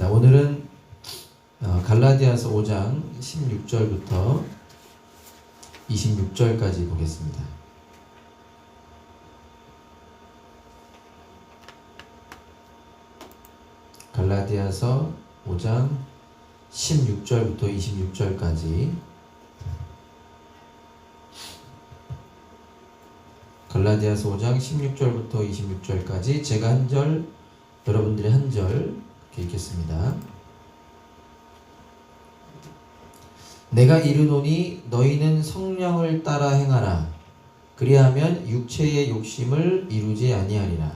하겠습니다. 오늘은 갈라디아서 5장 16절부터 26절까지 보겠습니다. 갈라디아서 5장 16절부터 26절까지 갈라디아서 5장 16절부터 26절까지 제가 한 절, 여러분들이 한 절 이렇게 읽겠습니다. 내가 이르노니 너희는 성령을 따라 행하라. 그리하면 육체의 욕심을 이루지 아니하리라.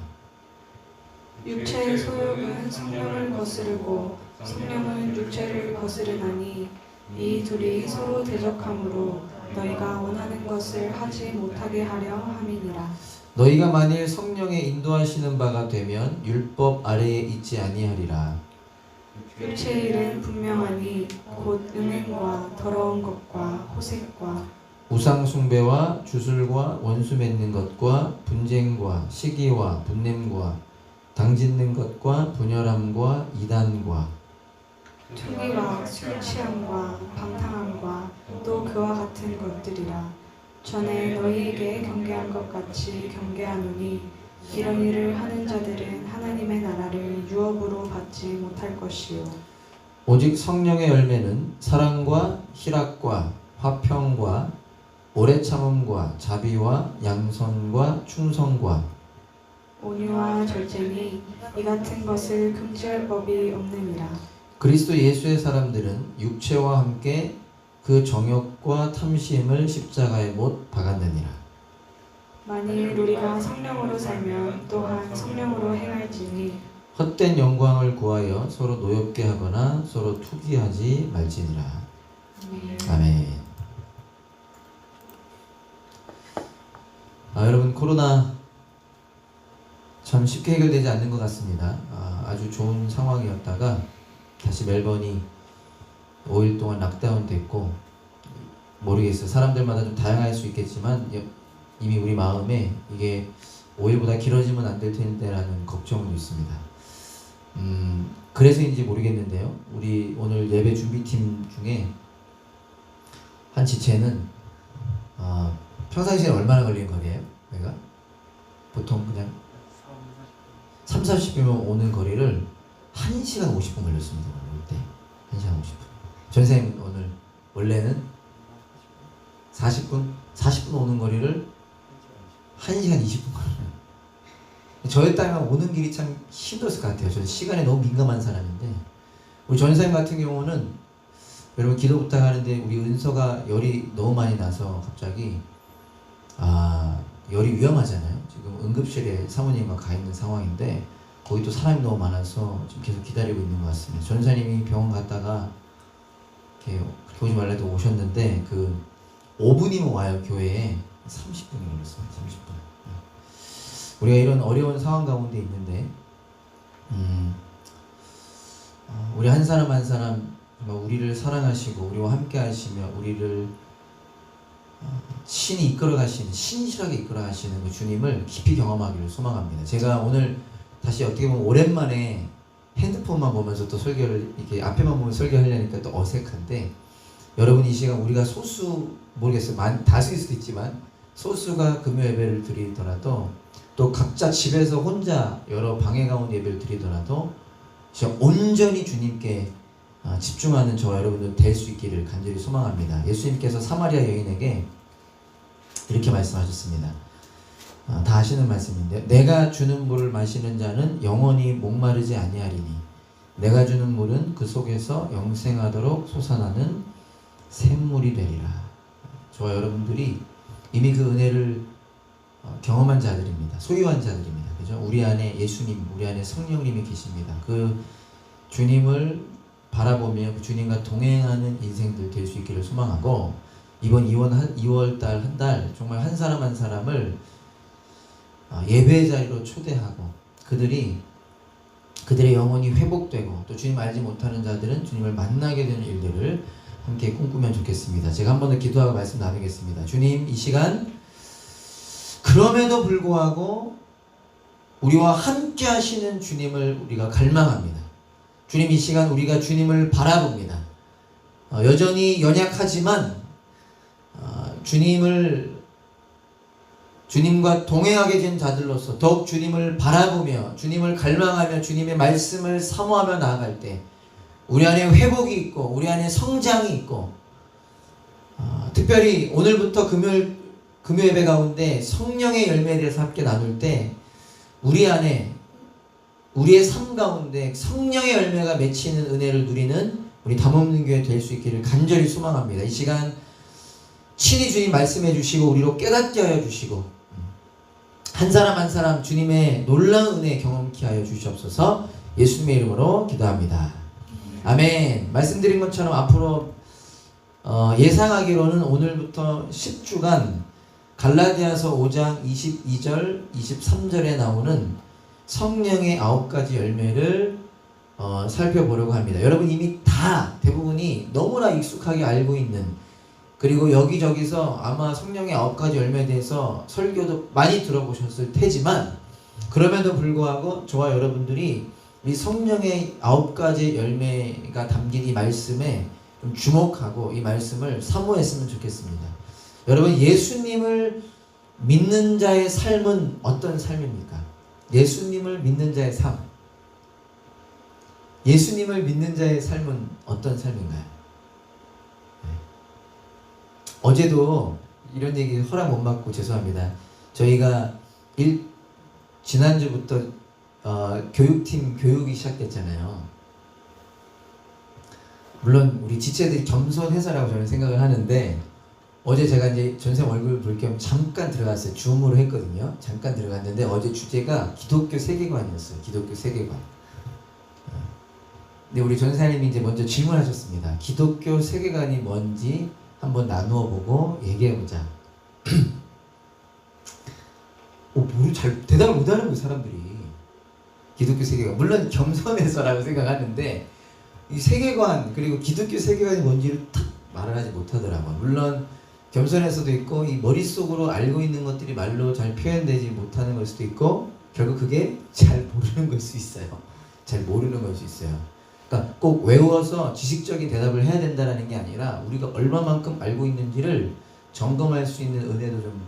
육체의 소욕은 성령을 거스르고 성령은 육체를 거스르나니 이 둘이 서로 대적하므로 너희가 원하는 것을 하지 못하게 하려 함이니라. 너희가 만일 성령의 인도하시는 바가 되면 율법 아래에 있지 아니하리라. 육체의 일은 분명하니 곧 음행과 더러운 것과 호색과 우상 숭배와 주술과 원수 맺는 것과 분쟁과 시기와 분냄과 당짓는 것과 분열함과 이단과 투기와 술 취함과 방탕함과 또 그와 같은 것들이라. 전에 너희에게 경계한 것 같이 경계하노니 이런 일을 하는 자들은 하나님의 나라를 유업으로 받지 못할 것이요. 오직 성령의 열매는 사랑과 희락과 화평과 오래 참음과 자비와 양선과 충성과 온유와 절제니 이 같은 것을 금지할 법이 없느니라. 그리스도 예수의 사람들은 육체와 함께 그 정욕과 탐심을 십자가에 못 박았느니라. 만일 우리가 성령으로 살면 또한 성령으로 행할지니 헛된 영광을 구하여 서로 노엽게 하거나 서로 투기하지 말지니라. 아멘. 여러분, 코로나 참 쉽게 해결되지 않는 것 같습니다. 아주 좋은 상황이었다가 다시 멜번이 5일 동안 락다운 됐고, 모르겠어요. 사람들마다 좀 다양할 수 있겠지만 이미 우리 마음에 이게 5일보다 길어지면 안 될 텐데 라는 걱정도 있습니다. 그래서인지 모르겠는데요. 우리 오늘 예배 준비팀 중에 한 지체는 평상시에 얼마나 걸리는 거리예요? 내가 보통 그냥 30-40분이면 오는 거리를 1시간 50분 걸렸습니다. 올 때 1시간 50분. 전생 오늘 원래는 40분 오는 거리를 1시간 20분 걸려요. 저였다면 오는 길이 참 힘들었을 것 같아요. 저는 시간에 너무 민감한 사람인데, 우리 전생 같은 경우는 여러분 기도 부탁하는데 우리 은서가 열이 너무 많이 나서 갑자기 열이 위험하잖아요. 지금 응급실에 사모님과 가 있는 상황인데 거기 또 사람이 너무 많아서 지금 계속 기다리고 있는 것 같습니다. 전사님이 병원 갔다가 이렇게 오지 말라도 오셨는데 그 5분이면 와요. 교회에 30분이 걸렸어요. 30분. 우리가 이런 어려운 상황 가운데 있는데 우리 한 사람 한 사람 우리를 사랑하시고 우리와 함께 하시며 우리를 신이 이끌어 가시는, 신실하게 이끌어 가시는 그 주님을 깊이 경험하기를 소망합니다. 제가 오늘 다시 어떻게 보면 오랜만에 핸드폰만 보면서 또 설교를 이렇게 앞에만 보면 설교하려니까 또 어색한데, 여러분 이 시간 우리가 소수, 모르겠어요. 다수일 수도 있지만 소수가 금요 예배를 드리더라도 또 각자 집에서 혼자 여러 방해 가운데 예배를 드리더라도 진짜 온전히 주님께 집중하는 저와 여러분들 될 수 있기를 간절히 소망합니다. 예수님께서 사마리아 여인에게 이렇게 말씀하셨습니다. 다 아시는 말씀인데, 내가 주는 물을 마시는 자는 영원히 목마르지 아니하리니 내가 주는 물은 그 속에서 영생하도록 솟아나는 샘물이 되리라. 저와 여러분들이 이미 그 은혜를 경험한 자들입니다. 소유한 자들입니다. 그죠? 우리 안에 예수님, 우리 안에 성령님이 계십니다. 그 주님을 바라보며 그 주님과 동행하는 인생들 될 수 있기를 소망하고, 이번 2월달 한 달 정말 한 사람 한 사람을 예배 자리로 초대하고 그들의 영혼이 회복되고 또 주님 알지 못하는 자들은 주님을 만나게 되는 일들을 함께 꿈꾸면 좋겠습니다. 제가 한 번 더 기도하고 말씀 나누겠습니다. 주님, 이 시간 그럼에도 불구하고 우리와 함께 하시는 주님을 우리가 갈망합니다. 주님 이 시간 우리가 주님을 바라봅니다. 여전히 연약하지만 주님과 동행하게 된 자들로서 더욱 주님을 바라보며 주님을 갈망하며 주님의 말씀을 사모하며 나아갈 때 우리 안에 회복이 있고 우리 안에 성장이 있고 특별히 오늘부터 금요 예배 가운데 성령의 열매에 대해서 함께 나눌 때 우리 안에 우리의 삶 가운데 성령의 열매가 맺히는 은혜를 누리는 우리 담없는 교회 될 수 있기를 간절히 소망합니다. 이 시간 친히 주님 말씀해 주시고 우리로 깨닫게 하여 주시고 한 사람 한 사람 주님의 놀라운 은혜 경험케 하여 주시옵소서. 예수님의 이름으로 기도합니다. 아멘. 말씀드린 것처럼 앞으로 예상하기로는 오늘부터 10주간 갈라디아서 5장 22절 23절에 나오는 성령의 9가지 열매를 살펴보려고 합니다. 여러분 이미 다 대부분이 너무나 익숙하게 알고 있는, 그리고 여기저기서 아마 성령의 9가지 열매에 대해서 설교도 많이 들어보셨을 테지만 그럼에도 불구하고 저와 여러분들이 이 성령의 9가지 열매가 담긴 이 말씀에 좀 주목하고 이 말씀을 사모했으면 좋겠습니다. 여러분 예수님을 믿는 자의 삶은 어떤 삶입니까? 예수님을 믿는 자의 삶, 예수님을 믿는 자의 삶은 어떤 삶인가요? 어제도 이런 얘기 허락 못 받고 죄송합니다. 저희가 지난주부터 교육팀 교육이 시작됐잖아요. 물론 우리 지체들이 겸손해서라고 저는 생각을 하는데 어제 제가 이제 전생 얼굴 볼 겸 잠깐 들어갔어요. 줌으로 했거든요. 잠깐 들어갔는데 어제 주제가 기독교 세계관이었어요. 기독교 세계관. 근데 우리 전사님이 이제 먼저 질문하셨습니다. 기독교 세계관이 뭔지 한번 나누어 보고 얘기해보자. 잘 대답을 못하는 거예요, 사람들이. 기독교 세계관. 물론 겸손해서라고 생각하는데 이 세계관 그리고 기독교 세계관이 뭔지를 탁 말을 하지 못하더라고요. 물론 겸손해서도 있고 이 머릿속으로 알고 있는 것들이 말로 잘 표현되지 못하는 걸 수도 있고 결국 그게 잘 모르는 걸 수 있어요. 잘 모르는 걸 수 있어요. 그러니까 꼭 외워서 지식적인 대답을 해야 된다는 게 아니라 우리가 얼마만큼 알고 있는지를 점검할 수 있는 은혜도 좀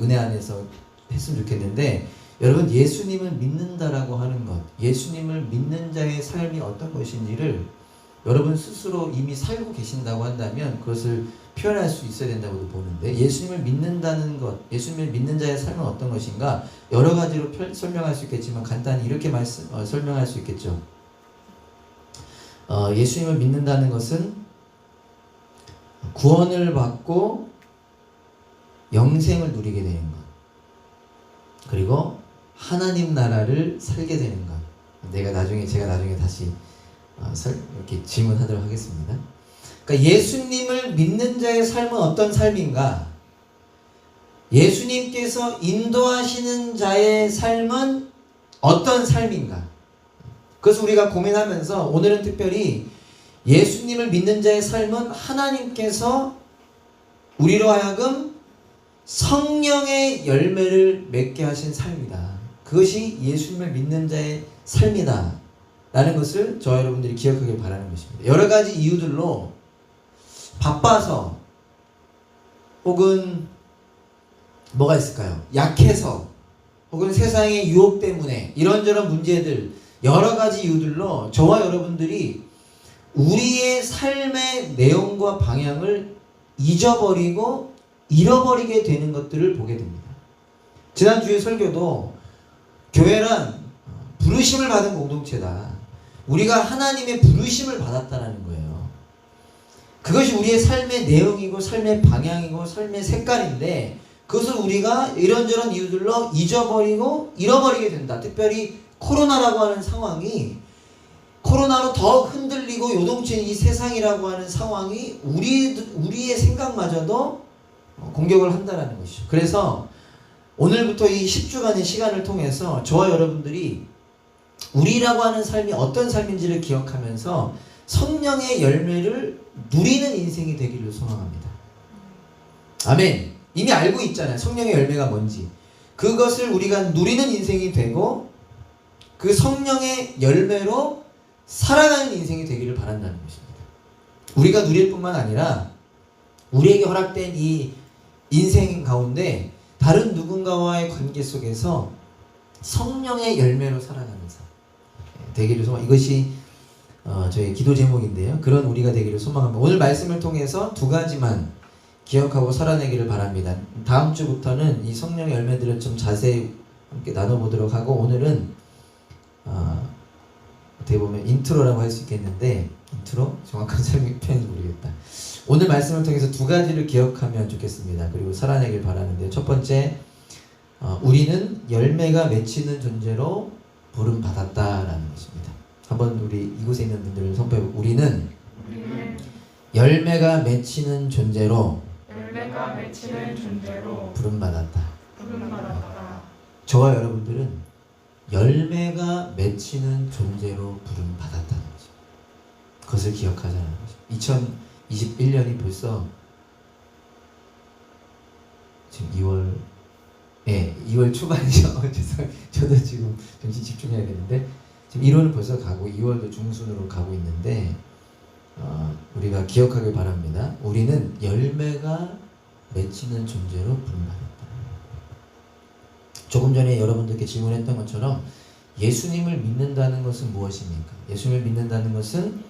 은혜 안에서 했으면 좋겠는데, 여러분 예수님을 믿는다라고 하는 것, 예수님을 믿는 자의 삶이 어떤 것인지를 여러분 스스로 이미 살고 계신다고 한다면 그것을 표현할 수 있어야 된다고 보는데, 예수님을 믿는다는 것, 예수님을 믿는 자의 삶은 어떤 것인가 여러 가지로 설명할 수 있겠지만 간단히 이렇게 설명할 수 있겠죠. 예수님을 믿는다는 것은 구원을 받고 영생을 누리게 되는 것, 그리고 하나님 나라를 살게 되는 것. 제가 나중에 다시 이렇게 질문하도록 하겠습니다. 그러니까 예수님을 믿는 자의 삶은 어떤 삶인가? 예수님께서 인도하시는 자의 삶은 어떤 삶인가? 그것을 우리가 고민하면서 오늘은 특별히 예수님을 믿는 자의 삶은 하나님께서 우리로 하여금 성령의 열매를 맺게 하신 삶이다. 그것이 예수님을 믿는 자의 삶이다 라는 것을 저와 여러분들이 기억하길 바라는 것입니다. 여러 가지 이유들로 바빠서 혹은 뭐가 있을까요? 약해서 혹은 세상의 유혹 때문에 이런저런 문제들, 여러 가지 이유들로 저와 여러분들이 우리의 삶의 내용과 방향을 잊어버리고 잃어버리게 되는 것들을 보게 됩니다. 지난주에 설교도 교회란 부르심을 받은 공동체다. 우리가 하나님의 부르심을 받았다라는 거예요. 그것이 우리의 삶의 내용이고 삶의 방향이고 삶의 색깔인데 그것을 우리가 이런저런 이유들로 잊어버리고 잃어버리게 된다. 특별히 코로나라고 하는 상황이, 코로나로 더 흔들리고 요동치는 이 세상이라고 하는 상황이 우리의 생각마저도 공격을 한다라는 것이죠. 그래서 오늘부터 이 10주간의 시간을 통해서 저와 여러분들이 우리라고 하는 삶이 어떤 삶인지를 기억하면서 성령의 열매를 누리는 인생이 되기를 소망합니다. 아멘. 이미 알고 있잖아요. 성령의 열매가 뭔지. 그것을 우리가 누리는 인생이 되고 그 성령의 열매로 살아가는 인생이 되기를 바란다는 것입니다. 우리가 누릴 뿐만 아니라 우리에게 허락된 이 인생 가운데 다른 누군가와의 관계 속에서 성령의 열매로 살아가는 삶 되기를 소망. 이것이 저희 기도 제목인데요. 그런 우리가 되기를 소망합니다. 오늘 말씀을 통해서 두 가지만 기억하고 살아내기를 바랍니다. 다음 주부터는 이 성령의 열매들을 좀 자세히 함께 나눠보도록 하고, 오늘은 어떻게 보면 인트로라고 할 수 있겠는데, 인트로? 정확한 설명이 모르겠다. 오늘 말씀을 통해서 두 가지를 기억하면 좋겠습니다. 그리고 살아내길 바라는데, 첫 번째, 우리는 열매가 맺히는 존재로 부름받았다라는 것입니다. 한번 우리 이곳에 있는 분들을 선포해보고, 우리는 열매가 맺히는 존재로 부름받았다. 저와 여러분들은 열매가 맺히는 존재로 부름받았다는 거죠. 그것을 기억하자는 거죠. 2021년이 벌써 지금 2월 초반이죠. 저도 지금 정신 집중해야겠는데, 지금 1월은 벌써 가고 2월도 중순으로 가고 있는데, 우리가 기억하길 바랍니다. 우리는 열매가 맺히는 존재로 부름받았다. 조금 전에 여러분들께 질문했던 것처럼 예수님을 믿는다는 것은 무엇입니까? 예수님을 믿는다는 것은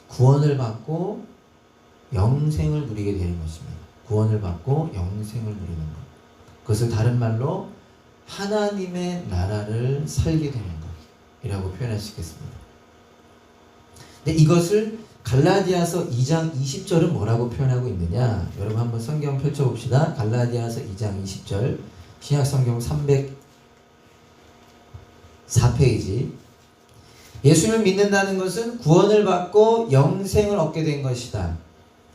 구원을 받고 영생을 누리게 되는 것입니다. 구원을 받고 영생을 누리는 것. 그것을 다른 말로 하나님의 나라를 살게 되는 것이라고 표현할 수 있겠습니다. 근데 이것을 갈라디아서 2장 20절은 뭐라고 표현하고 있느냐? 여러분 한번 성경 펼쳐봅시다. 갈라디아서 2장 20절, 신약성경 304페이지. 예수님을 믿는다는 것은 구원을 받고 영생을 얻게 된 것이다.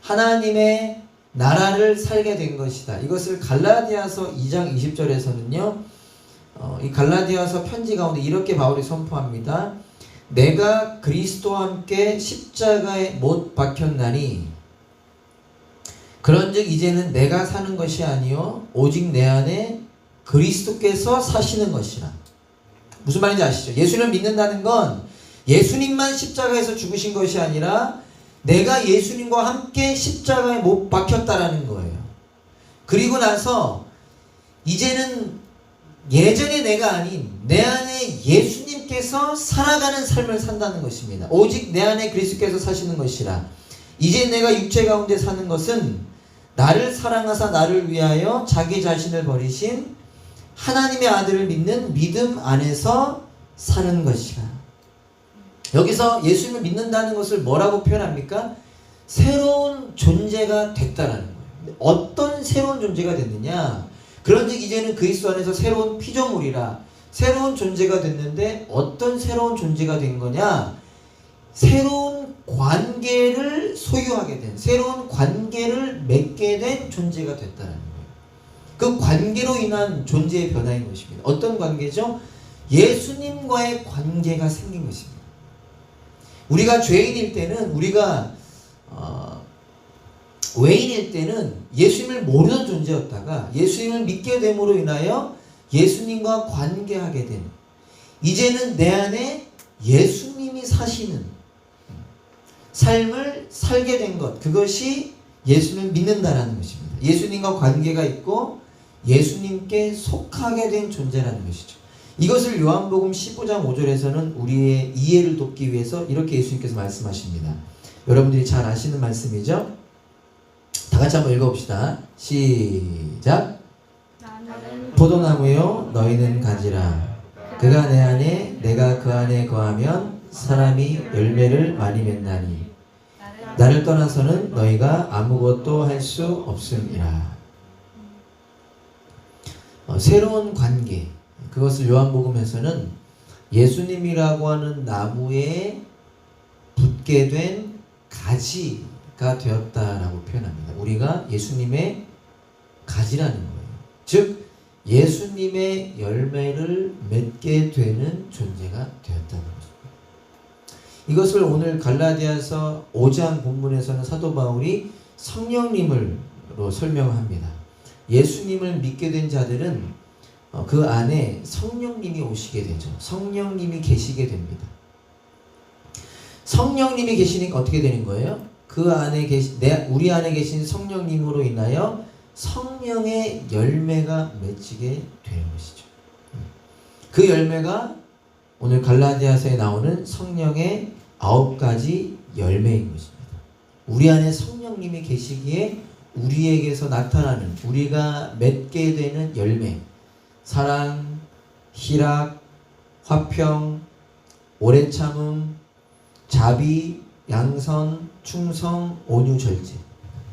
하나님의 나라를 살게 된 것이다. 이것을 갈라디아서 2장 20절에서는요, 이 갈라디아서 편지 가운데 이렇게 바울이 선포합니다. 내가 그리스도와 함께 십자가에 못 박혔나니 그런즉 이제는 내가 사는 것이 아니요 오직 내 안에 그리스도께서 사시는 것이라. 무슨 말인지 아시죠? 예수를 믿는다는 건 예수님만 십자가에서 죽으신 것이 아니라 내가 예수님과 함께 십자가에 못 박혔다라는 거예요. 그리고 나서 이제는 예전의 내가 아닌 내 안에 예수님께서 살아가는 삶을 산다는 것입니다. 오직 내 안에 그리스도께서 사시는 것이라. 이제 내가 육체 가운데 사는 것은 나를 사랑하사 나를 위하여 자기 자신을 버리신 하나님의 아들을 믿는 믿음 안에서 사는 것이라. 여기서 예수님을 믿는다는 것을 뭐라고 표현합니까? 새로운 존재가 됐다라는 거예요. 어떤 새로운 존재가 됐느냐? 그런즉 이제는 그리스도 안에서 새로운 피조물이라. 새로운 존재가 됐는데 어떤 새로운 존재가 된 거냐? 새로운 관계를 소유하게 된, 새로운 관계를 맺게 된 존재가 됐다는 거예요. 그 관계로 인한 존재의 변화인 것입니다. 어떤 관계죠? 예수님과의 관계가 생긴 것입니다. 우리가 죄인일 때는, 우리가 외인일 때는 예수님을 모르는 존재였다가 예수님을 믿게 됨으로 인하여 예수님과 관계하게 된, 이제는 내 안에 예수님이 사시는 삶을 살게 된 것, 그것이 예수님을 믿는다라는 것입니다. 예수님과 관계가 있고 예수님께 속하게 된 존재라는 것이죠. 이것을 요한복음 15장 5절에서는 우리의 이해를 돕기 위해서 이렇게 예수님께서 말씀하십니다. 여러분들이 잘 아시는 말씀이죠? 다 같이 한번 읽어봅시다. 시작. 포도나무요 너희는 가지라. 그가 내 안에 내가 그 안에 거하면 사람이 열매를 많이 맺나니 나를 떠나서는 너희가 아무것도 할 수 없음이라. 새로운 관계, 그것을 요한복음에서는 예수님이라고 하는 나무에 붙게 된 가지가 되었다라고 표현합니다. 우리가 예수님의 가지라는 거예요. 즉 예수님의 열매를 맺게 되는 존재가 되었다는 것입니다. 이것을 오늘 갈라디아서 5장 본문에서는 사도 바울이 성령님으로 설명합니다. 예수님을 믿게 된 자들은 그 안에 성령님이 오시게 되죠. 성령님이 계시게 됩니다. 성령님이 계시니까 어떻게 되는 거예요? 그 안에 우리 안에 계신 성령님으로 인하여 성령의 열매가 맺히게 되는 것이죠. 그 열매가 오늘 갈라디아서에 나오는 성령의 9가지 열매인 것입니다. 우리 안에 성령님이 계시기에 우리에게서 나타나는, 우리가 맺게 되는 열매, 사랑, 희락, 화평, 오래 참음, 자비, 양선, 충성, 온유, 절제,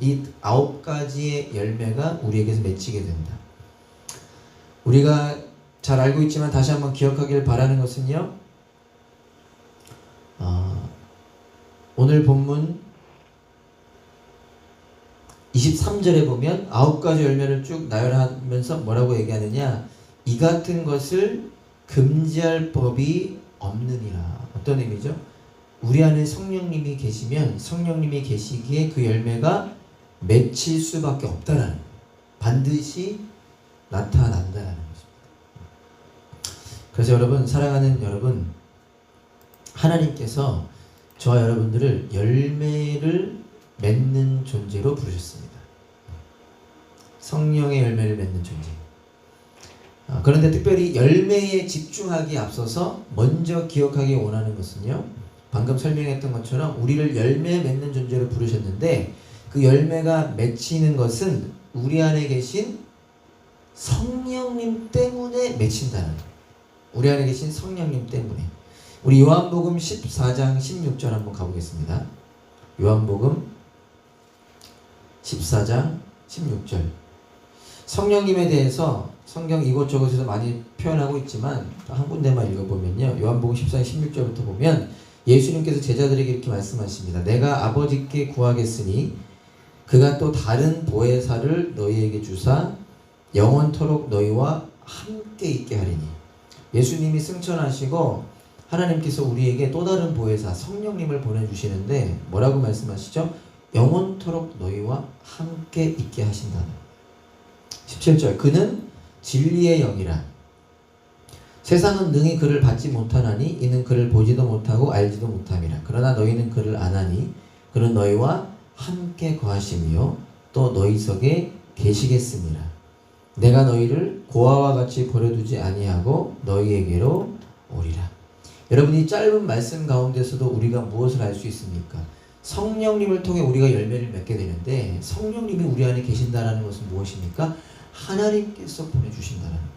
이 9가지의 열매가 우리에게서 맺히게 된다. 우리가 잘 알고 있지만 다시 한번 기억하길 바라는 것은요, 오늘 본문 23절에 보면 9가지 열매를 쭉 나열하면서 뭐라고 얘기하느냐, 이 같은 것을 금지할 법이 없느니라. 어떤 의미죠? 우리 안에 성령님이 계시면 성령님이 계시기에 그 열매가 맺힐 수밖에 없다라는 거예요. 반드시 나타난다라는 것입니다. 그래서 여러분, 사랑하는 여러분, 하나님께서 저와 여러분들을 열매를 맺는 존재로 부르셨습니다. 성령의 열매를 맺는 존재. 그런데 특별히 열매에 집중하기에 앞서서 먼저 기억하기 원하는 것은요, 방금 설명했던 것처럼 우리를 열매 맺는 존재로 부르셨는데 그 열매가 맺히는 것은 우리 안에 계신 성령님 때문에 맺힌다는 거예요. 우리 안에 계신 성령님 때문에. 우리 요한복음 14장 16절 한번 가보겠습니다. 요한복음 14장 16절. 성령님에 대해서 성경 이곳저곳에서 많이 표현하고 있지만 한 군데만 읽어보면요, 요한복음 14장 16절부터 보면 예수님께서 제자들에게 이렇게 말씀하십니다. 내가 아버지께 구하겠으니 그가 또 다른 보혜사를 너희에게 주사 영원토록 너희와 함께 있게 하리니. 예수님이 승천하시고 하나님께서 우리에게 또 다른 보혜사 성령님을 보내주시는데 뭐라고 말씀하시죠? 영원토록 너희와 함께 있게 하신다는. 17절. 그는 진리의 영이라. 세상은 능히 그를 받지 못하나니 이는 그를 보지도 못하고 알지도 못함이라. 그러나 너희는 그를 아나니 그는 너희와 함께 거하시며 또 너희 속에 계시겠습니다. 내가 너희를 고아와 같이 버려두지 아니하고 너희에게로 오리라. 여러분, 이 짧은 말씀 가운데서도 우리가 무엇을 알 수 있습니까? 성령님을 통해 우리가 열매를 맺게 되는데 성령님이 우리 안에 계신다는 것은 무엇입니까? 하나님께서 보내주신다는 것.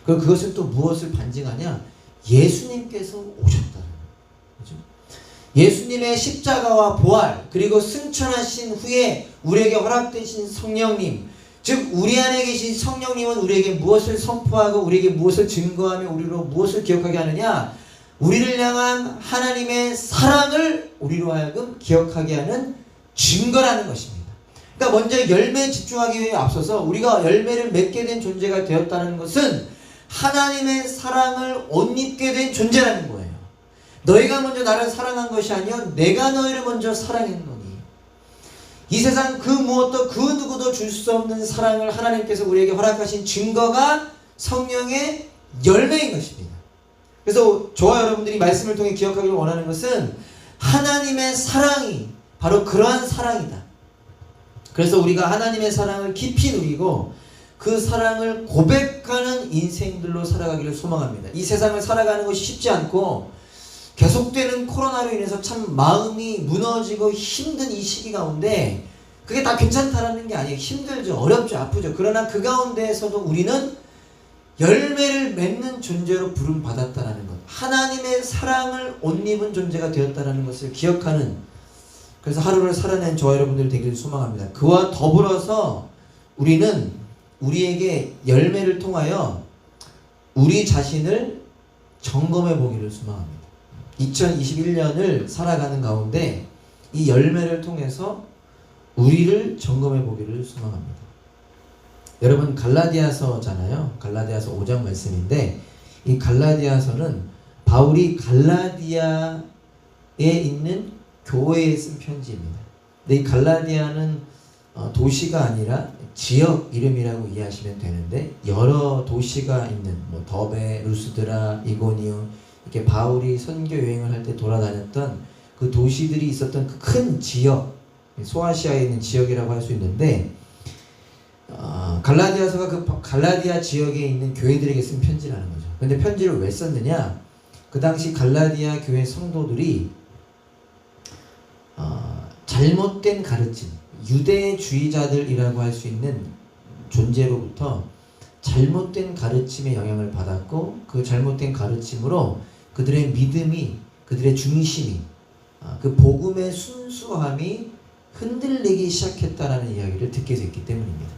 그리고 그것은 또 무엇을 반증하냐? 예수님께서 오셨다는 거죠. 예수님의 십자가와 부활 그리고 승천하신 후에 우리에게 허락되신 성령님, 즉 우리 안에 계신 성령님은 우리에게 무엇을 선포하고 우리에게 무엇을 증거하며 우리로 무엇을 기억하게 하느냐? 우리를 향한 하나님의 사랑을 우리로 하여금 기억하게 하는 증거라는 것입니다. 그러니까 먼저 열매에 집중하기 위해 앞서서 우리가 열매를 맺게 된 존재가 되었다는 것은 하나님의 사랑을 옷 입게 된 존재라는 거예요. 너희가 먼저 나를 사랑한 것이 아니요 내가 너희를 먼저 사랑했노니. 이 세상 그 무엇도 그 누구도 줄 수 없는 사랑을 하나님께서 우리에게 허락하신 증거가 성령의 열매인 것입니다. 그래서 저와 여러분들이 말씀을 통해 기억하기를 원하는 것은 하나님의 사랑이 바로 그러한 사랑이다. 그래서 우리가 하나님의 사랑을 깊이 누리고 그 사랑을 고백하는 인생들로 살아가기를 소망합니다. 이 세상을 살아가는 것이 쉽지 않고 계속되는 코로나로 인해서 참 마음이 무너지고 힘든 이 시기 가운데 그게 다 괜찮다라는 게 아니에요. 힘들죠. 어렵죠. 아프죠. 그러나 그 가운데에서도 우리는 열매를 맺는 존재로 부름받았다는 것, 하나님의 사랑을 옷 입은 존재가 되었다는 것을 기억하는, 그래서 하루를 살아낸 저와 여러분들 되기를 소망합니다. 그와 더불어서 우리는 우리에게 열매를 통하여 우리 자신을 점검해 보기를 소망합니다. 2021년을 살아가는 가운데 이 열매를 통해서 우리를 점검해 보기를 소망합니다. 여러분, 갈라디아서잖아요. 갈라디아서 5장 말씀인데 이 갈라디아서는 바울이 갈라디아에 있는 교회에 쓴 편지입니다. 근데 이 갈라디아는 도시가 아니라 지역 이름이라고 이해하시면 되는데 여러 도시가 있는 뭐 더베, 루스드라, 이고니움, 이렇게 바울이 선교 여행을 할 때 돌아다녔던 그 도시들이 있었던 그 큰 지역, 소아시아에 있는 지역이라고 할 수 있는데 갈라디아서가 그 갈라디아 지역에 있는 교회들에게 쓴 편지라는 거죠. 근데 편지를 왜 썼느냐? 그 당시 갈라디아 교회 성도들이 잘못된 가르침, 유대주의자들이라고 할 수 있는 존재로부터 잘못된 가르침의 영향을 받았고, 그 잘못된 가르침으로 그들의 믿음이, 그들의 중심이, 그 복음의 순수함이 흔들리기 시작했다라는 이야기를 듣게 됐기 때문입니다.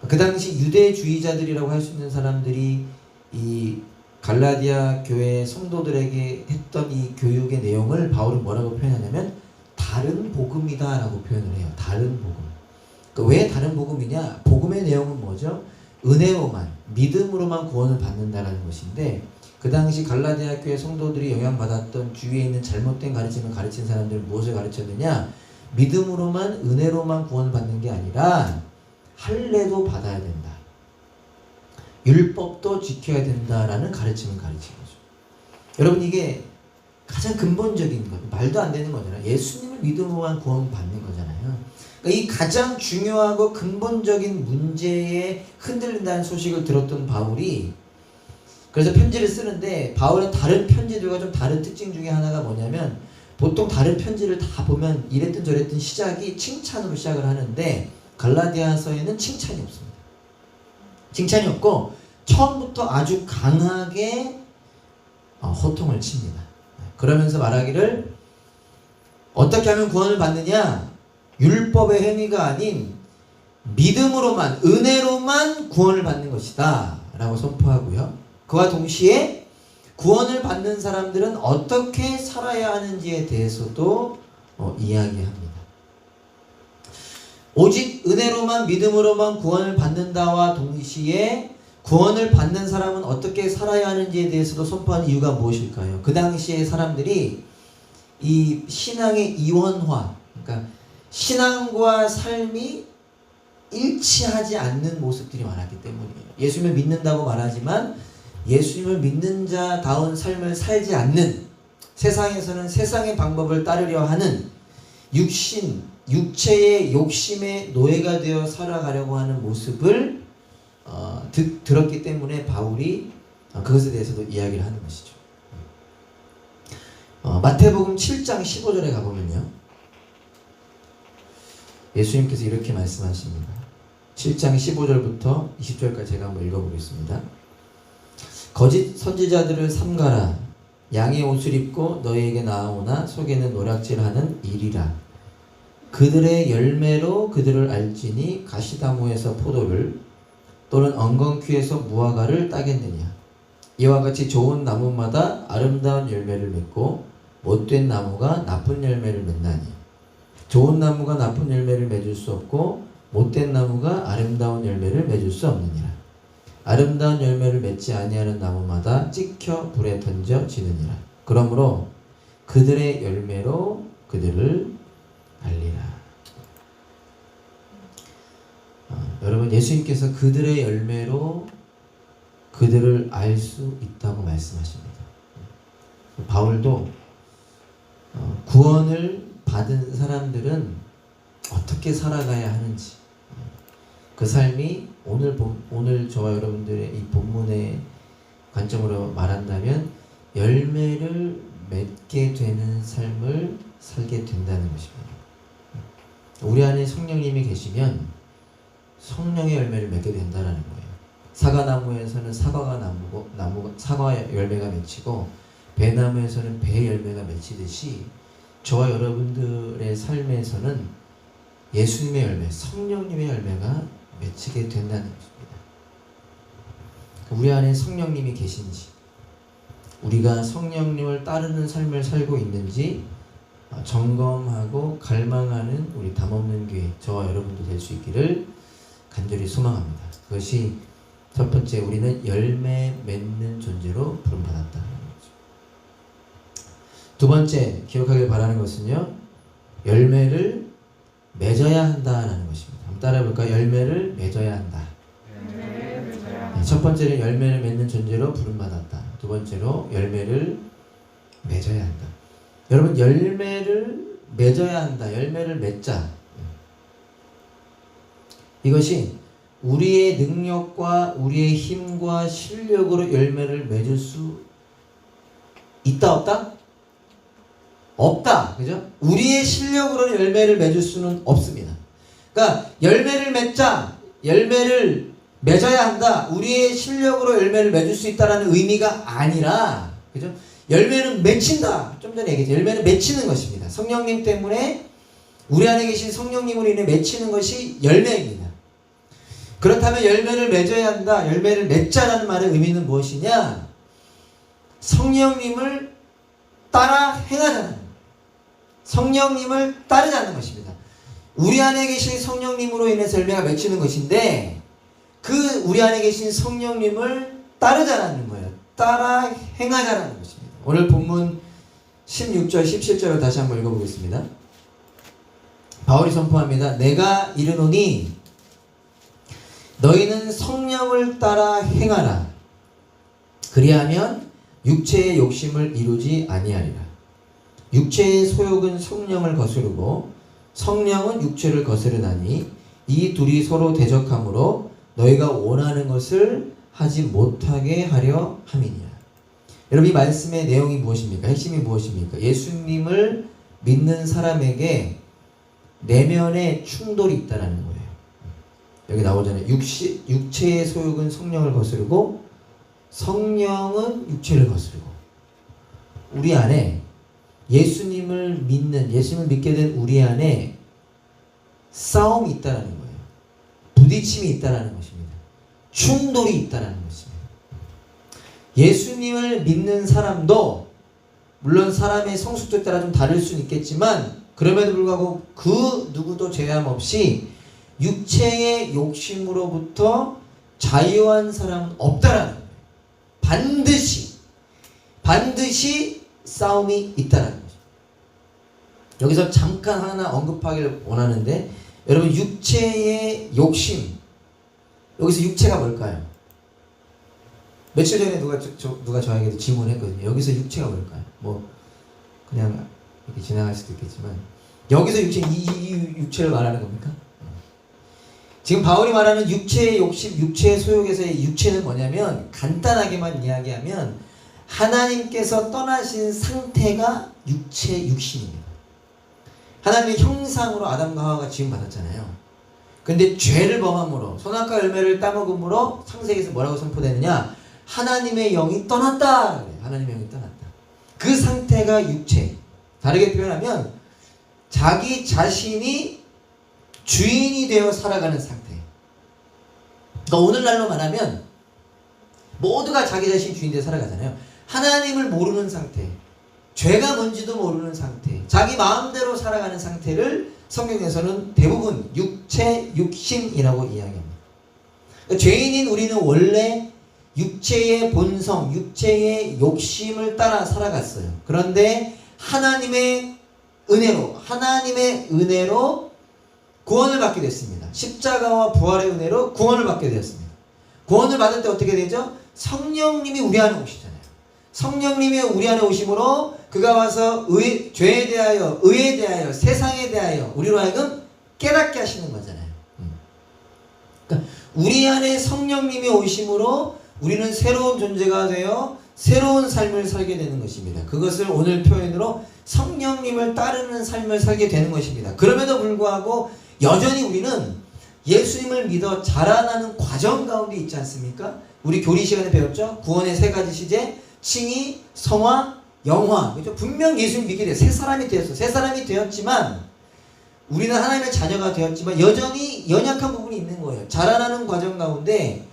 그 당시 유대주의자들이라고 할 수 있는 사람들이 이 갈라디아 교회 성도들에게 했던 이 교육의 내용을 바울은 뭐라고 표현하냐면 다른 복음이다 라고 표현을 해요. 다른 복음. 그러니까 왜 다른 복음이냐? 복음의 내용은 뭐죠? 은혜로만, 믿음으로만 구원을 받는다라는 것인데, 그 당시 갈라디아 교회 성도들이 영향받았던 주위에 있는 잘못된 가르침을 가르친 사람들은 무엇을 가르쳤느냐? 믿음으로만, 은혜로만 구원을 받는 게 아니라 할례도 받아야 된다, 율법도 지켜야 된다라는 가르침을 가르친 거죠. 여러분, 이게 가장 근본적인 것, 말도 안 되는 거잖아요. 예수님을 믿음으로만 구원 받는 거잖아요. 그러니까 이 가장 중요하고 근본적인 문제에 흔들린다는 소식을 들었던 바울이 그래서 편지를 쓰는데, 바울은 다른 편지들과 좀 다른 특징 중에 하나가 뭐냐면, 보통 다른 편지를 다 보면 이랬든 저랬든 시작이 칭찬으로 시작을 하는데 갈라디아서에는 칭찬이 없습니다. 칭찬이 없고 처음부터 아주 강하게 호통을 칩니다. 그러면서 말하기를 어떻게 하면 구원을 받느냐? 율법의 행위가 아닌 믿음으로만, 은혜로만 구원을 받는 것이다 라고 선포하고요. 그와 동시에 구원을 받는 사람들은 어떻게 살아야 하는지에 대해서도 이야기합니다. 오직 은혜로만, 믿음으로만 구원을 받는다와 동시에 구원을 받는 사람은 어떻게 살아야 하는지에 대해서도 선포한 이유가 무엇일까요? 그 당시에 사람들이 이 신앙의 이원화, 그러니까 신앙과 삶이 일치하지 않는 모습들이 많았기 때문이에요. 예수님을 믿는다고 말하지만 예수님을 믿는 자다운 삶을 살지 않는, 세상에서는 세상의 방법을 따르려 하는 육체의 욕심의 노예가 되어 살아가려고 하는 모습을 들었기 때문에 바울이 그것에 대해서도 이야기를 하는 것이죠. 마태복음 7장 15절에 가보면요, 예수님께서 이렇게 말씀하십니다. 7장 15절부터 20절까지 제가 한번 읽어보겠습니다. 거짓 선지자들을 삼가라. 양의 옷을 입고 너희에게 나아오나 속에는 노략질하는 일이라. 그들의 열매로 그들을 알지니 가시나무에서 포도를 또는 엉겅퀴에서 무화과를 따겠느냐. 이와 같이 좋은 나무마다 아름다운 열매를 맺고 못된 나무가 나쁜 열매를 맺나니 좋은 나무가 나쁜 열매를 맺을 수 없고 못된 나무가 아름다운 열매를 맺을 수 없느니라. 아름다운 열매를 맺지 아니하는 나무마다 찍혀 불에 던져지느니라. 그러므로 그들의 열매로 그들을 알리라. 여러분, 예수님께서 그들의 열매로 그들을 알 수 있다고 말씀하십니다. 바울도 구원을 받은 사람들은 어떻게 살아가야 하는지, 그 삶이 오늘 저와 여러분들의 이 본문의 관점으로 말한다면 열매를 맺게 되는 삶을 살게 된다는 것입니다. 우리 안에 성령님이 계시면 성령의 열매를 맺게 된다는 거예요. 사과나무에서는 사과 열매가 맺히고 배나무에서는 배 열매가 맺히듯이 저와 여러분들의 삶에서는 예수님의 열매, 성령님의 열매가 맺히게 된다는 것입니다. 우리 안에 성령님이 계신지, 우리가 성령님을 따르는 삶을 살고 있는지 점검하고 갈망하는 우리 담없는 교회, 저와 여러분도 될 수 있기를 간절히 소망합니다. 그것이 첫 번째, 우리는 열매 맺는 존재로 부름받았다는 거죠. 두 번째, 기억하길 바라는 것은요, 열매를 맺어야 한다라는 것입니다. 한번 따라해볼까요? 열매를 맺어야 한다. 네, 첫 번째는 열매를 맺는 존재로 부름받았다. 두 번째로 열매를 맺어야 한다. 여러분 열매를 맺어야 한다. 열매를 맺자. 이것이 우리의 능력과 우리의 힘과 실력으로 열매를 맺을 수 있다 없다? 없다. 그죠? 우리의 실력으로는 열매를 맺을 수는 없습니다. 그러니까 열매를 맺자. 열매를 맺어야 한다. 우리의 실력으로 열매를 맺을 수 있다라는 의미가 아니라, 그죠? 열매는 맺힌다. 좀 전에 얘기했죠. 열매는 맺히는 것입니다. 성령님 때문에 우리 안에 계신 성령님으로 인해 맺히는 것이 열매입니다. 그렇다면 열매를 맺어야 한다. 열매를 맺자라는 말의 의미는 무엇이냐? 성령님을 따라 행하자는 거예요. 성령님을 따르자는 것입니다. 우리 안에 계신 성령님으로 인해서 열매가 맺히는 것인데 그 우리 안에 계신 성령님을 따르자는 거예요. 따라 행하자는 것입니다. 오늘 본문 16절 17절을 다시 한번 읽어보겠습니다. 바울이 선포합니다. 내가 이르노니 너희는 성령을 따라 행하라. 그리하면 육체의 욕심을 이루지 아니하리라. 육체의 소욕은 성령을 거스르고 성령은 육체를 거스르나니 이 둘이 서로 대적하므로 너희가 원하는 것을 하지 못하게 하려 함이니라. 여러분 이 말씀의 내용이 무엇입니까? 핵심이 무엇입니까? 예수님을 믿는 사람에게 내면의 충돌이 있다는 거예요. 여기 나오잖아요. 육체의 소욕은 성령을 거스르고 성령은 육체를 거스르고 우리 안에 예수님을 믿게 된 우리 안에 싸움이 있다는 거예요. 부딪힘이 있다는 것입니다. 충돌이 있다는 것입니다. 예수님을 믿는 사람도 물론 사람의 성숙도에 따라 좀 다를 수는 있겠지만 그럼에도 불구하고 그 누구도 제한 없이 육체의 욕심으로부터 자유한 사람은 없다라는 거예요. 반드시 싸움이 있다라는 거죠. 여기서 잠깐 하나 언급하기를 원하는데 여러분 육체의 욕심 여기서 육체가 뭘까요? 며칠 전에 누가 저에게도 질문했거든요. 여기서 육체가 뭘까요? 뭐 그냥 이렇게 지나갈 수도 있겠지만 여기서 이 육체를 말하는 겁니까? 지금 바울이 말하는 육체의 욕심, 육체의 소욕에서의 육체는 뭐냐면 간단하게만 이야기하면 하나님께서 떠나신 상태가 육신입니다. 하나님의 형상으로 아담과 하와가 지음받았잖아요. 근데 죄를 범함으로 선악과 열매를 따먹음으로 창세기에서 뭐라고 선포되느냐? 하나님의 영이 떠났다. 하나님의 영이 떠났다. 그 상태가 육체. 다르게 표현하면 자기 자신이 주인이 되어 살아가는 상태. 그러니까 오늘날로 말하면 모두가 자기 자신이 주인 되어 살아가잖아요. 하나님을 모르는 상태. 죄가 뭔지도 모르는 상태. 자기 마음대로 살아가는 상태를 성경에서는 대부분 육신이라고 이야기합니다. 그러니까 죄인인 우리는 원래 육체의 본성, 육체의 욕심을 따라 살아갔어요. 그런데 하나님의 은혜로 구원을 받게 됐습니다. 십자가와 부활의 은혜로 구원을 받게 되었습니다. 구원을 받을 때 어떻게 되죠? 성령님이 우리 안에 오시잖아요. 성령님이 우리 안에 오심으로 그가 와서 죄에 대하여, 의에 대하여, 세상에 대하여 우리로 하여금 깨닫게 하시는 거잖아요. 그러니까 우리 안에 성령님이 오심으로 우리는 새로운 존재가 되어 새로운 삶을 살게 되는 것입니다. 그것을 오늘 표현으로 성령님을 따르는 삶을 살게 되는 것입니다. 그럼에도 불구하고 여전히 우리는 예수님을 믿어 자라나는 과정 가운데 있지 않습니까? 우리 교리 시간에 배웠죠? 구원의 세 가지 시제, 칭의, 성화, 영화. 그렇죠? 분명 예수님 믿게 돼. 새 사람이 되었어. 새 사람이 되었지만 우리는 하나님의 자녀가 되었지만 여전히 연약한 부분이 있는 거예요. 자라나는 과정 가운데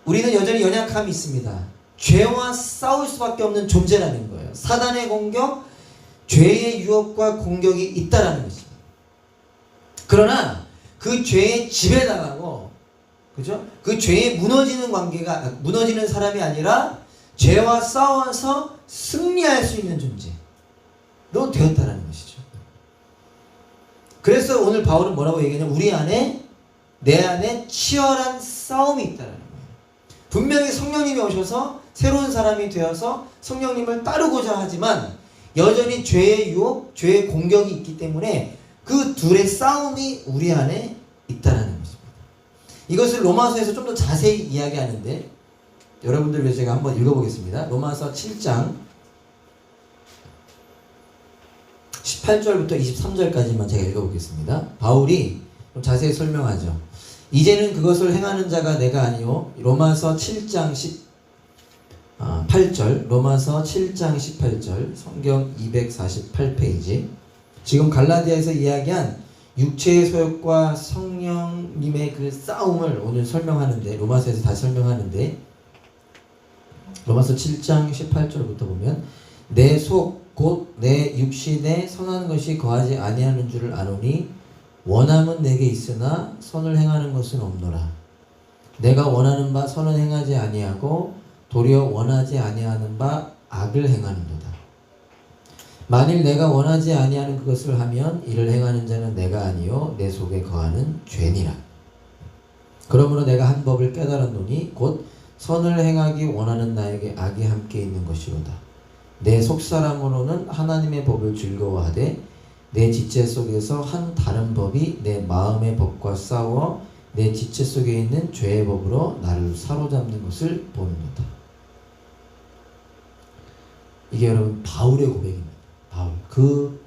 우리는 여전히 연약함이 있습니다. 죄와 싸울 수밖에 없는 존재라는 거예요. 사단의 공격, 죄의 유혹과 공격이 있다라는 것입니다. 그러나 그 죄에 지배당하고, 그죠? 그 죄에 무너지는 사람이 아니라 죄와 싸워서 승리할 수 있는 존재로 되었다라는 것이죠. 그래서 오늘 바울은 뭐라고 얘기하냐면 내 안에 치열한 싸움이 있다라는 거예요. 분명히 성령님이 오셔서 새로운 사람이 되어서 성령님을 따르고자 하지만 여전히 죄의 유혹, 죄의 공격이 있기 때문에 그 둘의 싸움이 우리 안에 있다라는 것입니다. 이것을 로마서에서 좀 더 자세히 이야기하는데 여러분들 위해서 제가 한번 읽어보겠습니다. 로마서 7장 18절부터 23절까지만 제가 읽어보겠습니다. 바울이 좀 자세히 설명하죠. 이제는 그것을 행하는 자가 내가 아니요. 로마서 7장 8절, 로마서 7장 18절, 성경 248페이지. 지금 갈라디아에서 이야기한 육체의 소욕과 성령님의 그 싸움을 오늘 설명하는데, 로마서에서 다시 설명하는데, 로마서 7장 18절부터 보면 내 속 곧 내 육신에 선한 것이 거하지 아니하는 줄을 아노니 원함은 내게 있으나 선을 행하는 것은 없노라. 내가 원하는 바 선은 행하지 아니하고 도리어 원하지 아니하는 바 악을 행하는도다. 만일 내가 원하지 아니하는 그것을 하면 이를 행하는 자는 내가 아니요 내 속에 거하는 죄니라. 그러므로 내가 한 법을 깨달았노니 곧 선을 행하기 원하는 나에게 악이 함께 있는 것이로다. 내 속사람으로는 하나님의 법을 즐거워하되 내 지체 속에서 한 다른 법이 내 마음의 법과 싸워 내 지체 속에 있는 죄의 법으로 나를 사로잡는 것을 보는도다. 이게 여러분 바울의 고백입니다. 바울, 그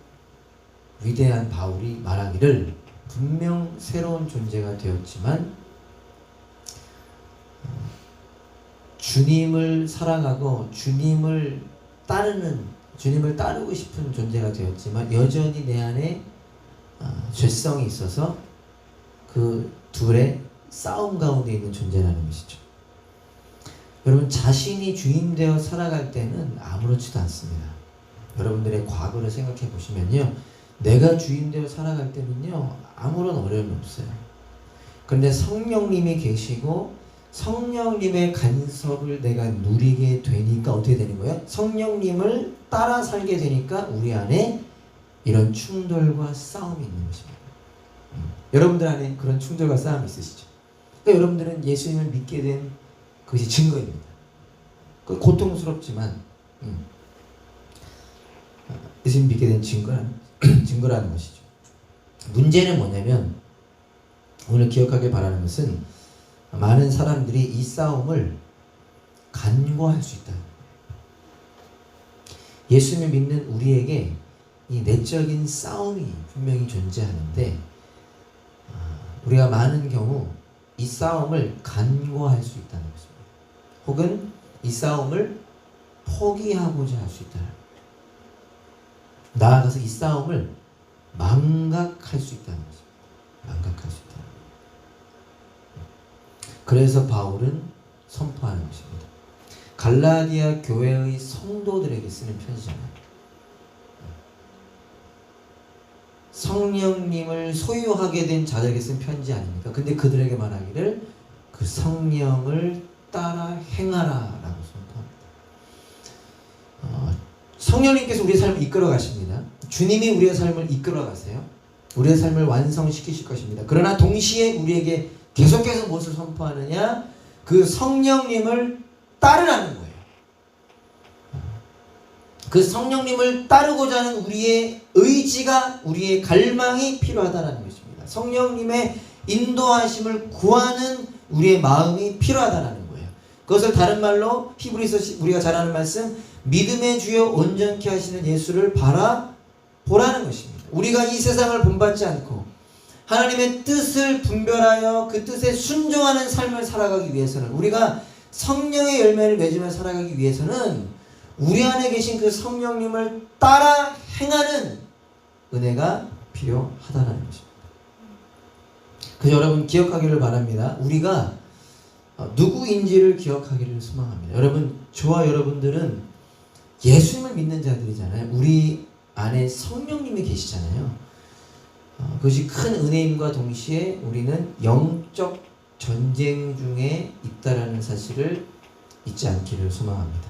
위대한 바울이 말하기를 분명 새로운 존재가 되었지만 주님을 사랑하고 주님을 따르고 싶은 존재가 되었지만 여전히 내 안에 죄성이 있어서 그 둘의 싸움 가운데 있는 존재라는 것이죠. 여러분, 자신이 주인되어 살아갈 때는 아무렇지도 않습니다. 여러분들의 과거를 생각해 보시면요, 내가 주인되어 살아갈 때는요 아무런 어려움이 없어요. 그런데 성령님이 계시고 성령님의 간섭을 내가 누리게 되니까 어떻게 되는 거예요? 성령님을 따라 살게 되니까 우리 안에 이런 충돌과 싸움이 있는 것입니다. 여러분들 안에 그런 충돌과 싸움이 있으시죠? 그러니까 여러분들은 예수님을 믿게 된 그것이 증거입니다. 그 고통스럽지만 예수님 믿게 된 증거라는 것이죠. 문제는 뭐냐면 오늘 기억하길 바라는 것은 많은 사람들이 이 싸움을 간과할 수 있다. 예수님을 믿는 우리에게 이 내적인 싸움이 분명히 존재하는데 우리가 많은 경우 이 싸움을 간과할 수 있다는 것입니다. 혹은 이 싸움을 포기하고자 할 수 있다. 나아가서 이 싸움을 망각할 수 있다는 것입니다. 망각할 수 있다. 그래서 바울은 선포하는 것입니다. 갈라디아 교회의 성도들에게 쓰는 편지잖아요. 성령님을 소유하게 된 자들에게 쓴 편지 아닙니까? 근데 그들에게 말하기를 그 성령을 따라 행하라 라고 선포합니다. 성령님께서 우리의 삶을 이끌어 가십니다. 주님이 우리의 삶을 이끌어 가세요. 우리의 삶을 완성시키실 것입니다. 그러나 동시에 우리에게 계속해서 무엇을 선포하느냐? 그 성령님을 따르라는 거예요. 그 성령님을 따르고자 하는 우리의 의지가, 우리의 갈망이 필요하다는 것입니다. 성령님의 인도하심을 구하는 우리의 마음이 필요하다는 거예요. 그것을 다른 말로 히브리서 우리가 잘 아는 말씀, 믿음의 주여 온전케 하시는 예수를 바라보라는 것입니다. 우리가 이 세상을 본받지 않고 하나님의 뜻을 분별하여 그 뜻에 순종하는 삶을 살아가기 위해서는, 우리가 성령의 열매를 맺으며 살아가기 위해서는 우리 안에 계신 그 성령님을 따라 행하는 은혜가 필요하다는 것입니다. 그래서 여러분 기억하기를 바랍니다. 우리가 누구인지를 기억하기를 소망합니다. 여러분, 저와 여러분들은 예수님을 믿는 자들이잖아요. 우리 안에 성령님이 계시잖아요. 그것이 큰 은혜임과 동시에 우리는 영적 전쟁 중에 있다라는 사실을 잊지 않기를 소망합니다.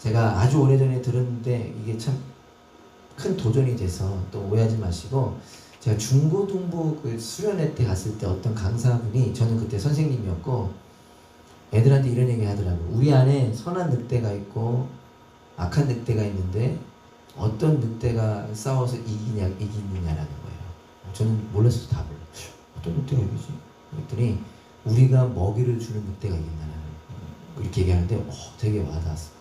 제가 아주 오래전에 들었는데 이게 참 큰 도전이 돼서 또 오해하지 마시고, 제가 중고등부 그 수련회 때 갔을 때 어떤 강사분이, 저는 그때 선생님이었고, 애들한테 이런 얘기 하더라고. 우리 안에 선한 늑대가 있고 악한 늑대가 있는데 어떤 늑대가 싸워서 이기느냐라는 거예요. 저는 몰랐어요. 답을. 어떤 늑대가 이기지? 그랬더니 우리가 먹이를 주는 늑대가 이긴다는 이렇게 얘기하는데 되게 와닿았어요.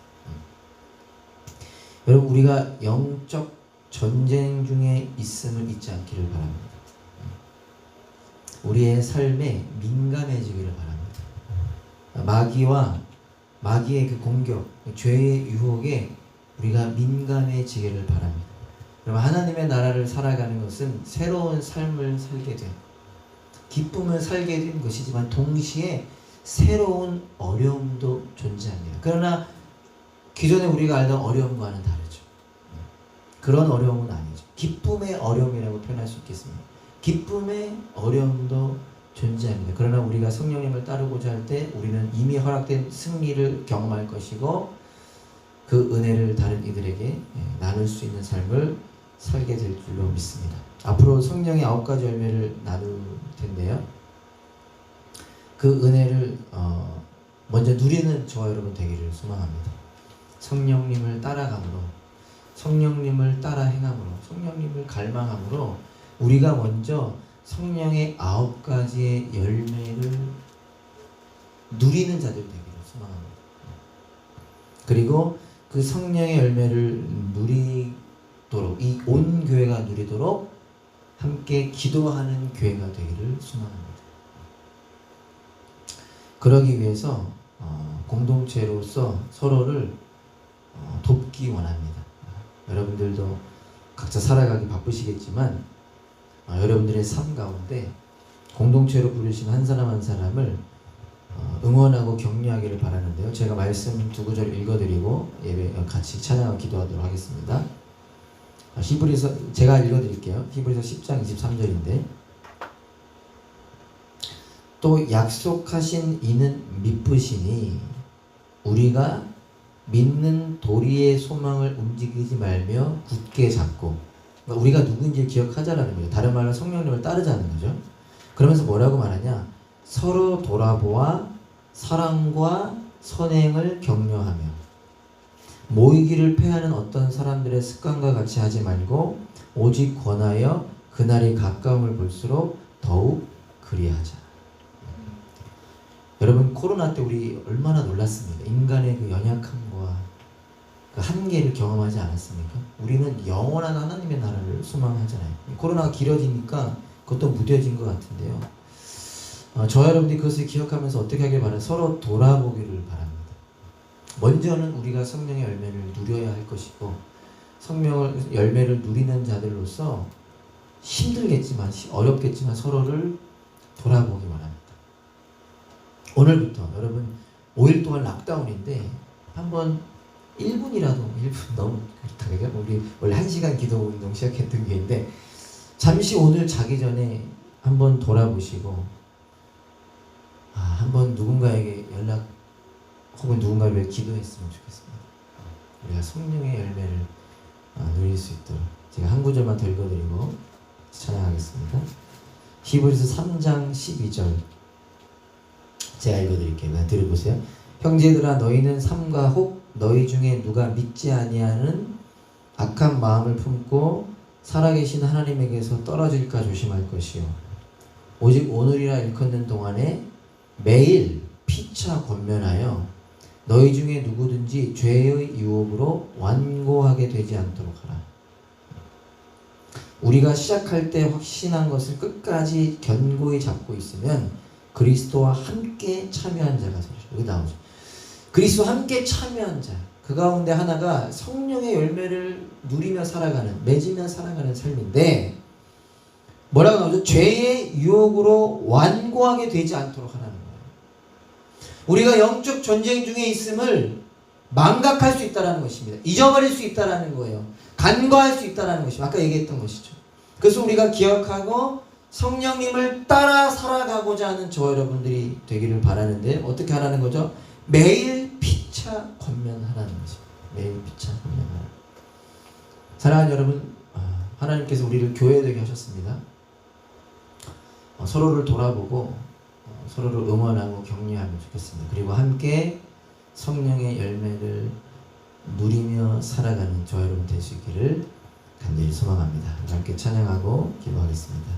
여러분, 우리가 영적 전쟁 중에 있음을 잊지 않기를 바랍니다. 우리의 삶에 민감해지기를 바랍니다. 마귀의 그 공격, 죄의 유혹에 우리가 민감해지기를 바랍니다. 여러분, 하나님의 나라를 살아가는 것은 새로운 삶을 살게 된, 기쁨을 살게 된 것이지만 동시에 새로운 어려움도 존재합니다. 그러나 기존에 우리가 알던 어려움과는 다르죠. 그런 어려움은 아니죠. 기쁨의 어려움이라고 표현할 수 있겠습니다. 기쁨의 어려움도 존재합니다. 그러나 우리가 성령님을 따르고자 할 때 우리는 이미 허락된 승리를 경험할 것이고 그 은혜를 다른 이들에게 나눌 수 있는 삶을 살게 될 줄로 믿습니다. 앞으로 성령의 9가지 열매를 나눌 텐데요. 그 은혜를 먼저 누리는 저와 여러분 되기를 소망합니다. 성령님을 따라감으로, 성령님을 따라 행함으로, 성령님을 갈망함으로 우리가 먼저 성령의 9가지의 열매를 누리는 자들 되기를 소망합니다. 그리고 그 성령의 열매를 누리도록, 이 온 교회가 누리도록 함께 기도하는 교회가 되기를 소망합니다. 그러기 위해서 공동체로서 서로를 돕기 원합니다. 여러분들도 각자 살아가기 바쁘시겠지만 여러분들의 삶 가운데 공동체로 부르신 한 사람 한 사람을 응원하고 격려하기를 바라는데요. 제가 말씀 2구절 읽어드리고 예배 같이 찬양하고 기도하도록 하겠습니다. 히브리서 제가 읽어드릴게요. 히브리서 10장 23절인데 또 약속하신 이는 미쁘시니 우리가 믿는 도리의 소망을 움직이지 말며 굳게 잡고, 그러니까 우리가 누구인지 기억하자라는 거죠. 다른 말로 성령님을 따르자는 거죠. 그러면서 뭐라고 말하냐? 서로 돌아보아 사랑과 선행을 격려하며 모이기를 패하는 어떤 사람들의 습관과 같이 하지 말고 오직 권하여 그날이 가까움을 볼수록 더욱 그리하자. 여러분, 코로나 때 우리 얼마나 놀랐습니까? 인간의 그 연약함과 그 한계를 경험하지 않았습니까? 우리는 영원한 하나님의 나라를 소망하잖아요. 코로나가 길어지니까 그것도 무뎌진 것 같은데요. 저와 여러분들이 그것을 기억하면서 어떻게 하길 바라요? 서로 돌아보기를 바랍니다. 먼저는 우리가 성령의 열매를 누려야 할 것이고 성령의 열매를 누리는 자들로서 힘들겠지만 어렵겠지만 서로를 돌아보기 바랍니다. 오늘부터 여러분 5일 동안 락다운인데 한번 1분 너무 그렇다. 우리 원래 1시간 기도 운동 시작했던 게인데 잠시 오늘 자기 전에 한번 돌아보시고 한번 누군가에게 연락 혹은 누군가를 위해 기도했으면 좋겠습니다. 우리가 성령의 열매를 누릴 수 있도록 제가 한 구절만 더 읽어드리고 찬양하겠습니다. 히브리서 3장 12절 제가 읽어드릴게요. 그냥 들어보세요. 형제들아 너희는 삼가 혹 너희 중에 누가 믿지 아니하는 악한 마음을 품고 살아계신 하나님에게서 떨어질까 조심할 것이요 오직 오늘이라 일컫는 동안에 매일 피차 권면하여 너희 중에 누구든지 죄의 유혹으로 완고하게 되지 않도록 하라. 우리가 시작할 때 확신한 것을 끝까지 견고히 잡고 있으면 그리스도와 함께 참여한 자가 되죠. 여기 나오죠. 그리스도와 함께 참여한 자. 그 가운데 하나가 성령의 열매를 누리며 살아가는, 맺으며 살아가는 삶인데 뭐라고 나오죠? 죄의 유혹으로 완고하게 되지 않도록 하라는 거예요. 우리가 영적 전쟁 중에 있음을 망각할 수 있다는 것입니다. 잊어버릴 수 있다는 거예요. 간과할 수 있다는 것입니다. 아까 얘기했던 것이죠. 그래서 우리가 기억하고 성령님을 따라 살아가고자 하는 저 여러분들이 되기를 바라는데 어떻게 하라는 거죠? 매일 피차 권면하라는 거죠. 매일 피차 권면하라. 사랑하는 여러분, 하나님께서 우리를 교회되게 하셨습니다. 서로를 돌아보고 서로를 응원하고 격려하면 좋겠습니다. 그리고 함께 성령의 열매를 누리며 살아가는 저와 여러분 될 수 있기를 간절히 소망합니다. 함께 찬양하고 기도하겠습니다.